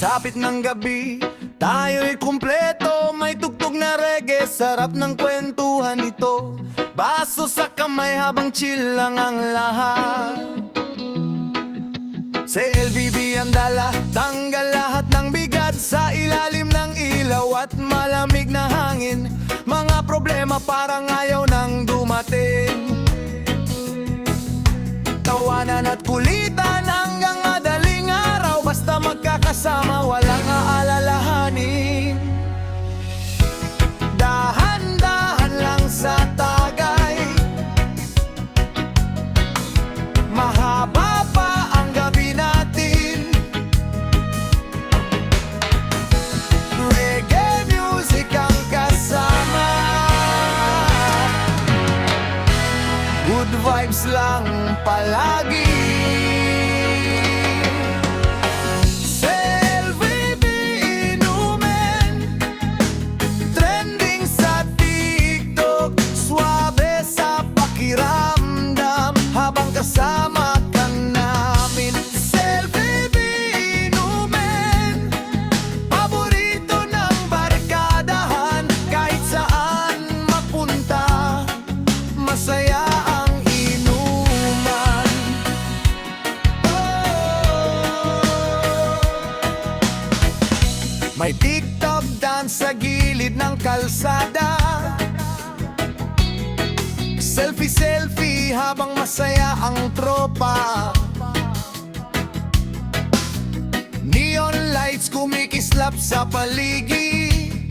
Pagsapit ng gabi, tayo'y kumpleto. May tugtog na reggae, sarap ng kwentuhan ito. Baso sa kamay habang chill lang ang lahat. Sa LBB ang dala, tanggal lahat ng bigat. Sa ilalim ng ilaw at malamig na hangin, mga problema parang ayaw nang dumating. Tawanan at kulitan hanggang madaling araw. Basta magkakasama, walang aalalahanin. Dahan-dahan lang sa tagay, mahaba pa ang gabi natin. Reggae music ang kasama, good vibes lang palagi. Kasama ka namin, selfie inumin. Paborito ng barkadahan, kahit saan mapunta, masaya ang inuman. May TikTok dance sa gilid ng kalsada. Selfie habang masaya ang tropa. Neon lights kumikislap sa paligid,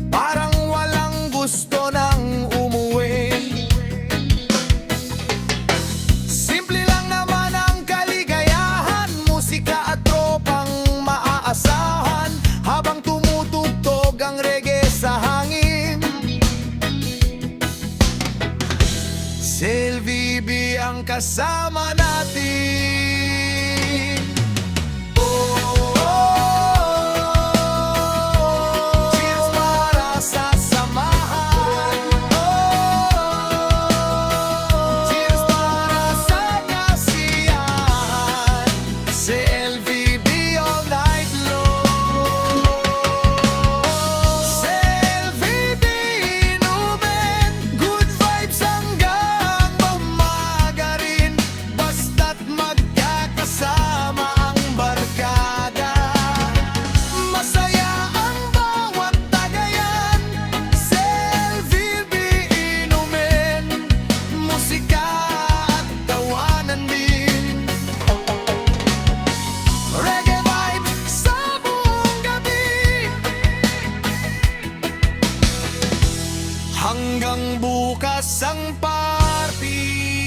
parang walang gusto nang umuwi. Simple lang naman ang kaligayahan, musika at tropang maaasahan, habang tumutugtog ang reggae sa hangin. LBB ang kasama natin. Oh, oh, oh. Cheers para sa samahan. Oh, cheers para sa kasiyahan. Sa LBB all night long. Sa LBB inumin, good vibes hanggang magkakasama ang barkada. Masaya ang bawat tagayan, selfie inumin, musika at tawanan din. Reggae vibe sa buong gabi, hanggang bukas ang party.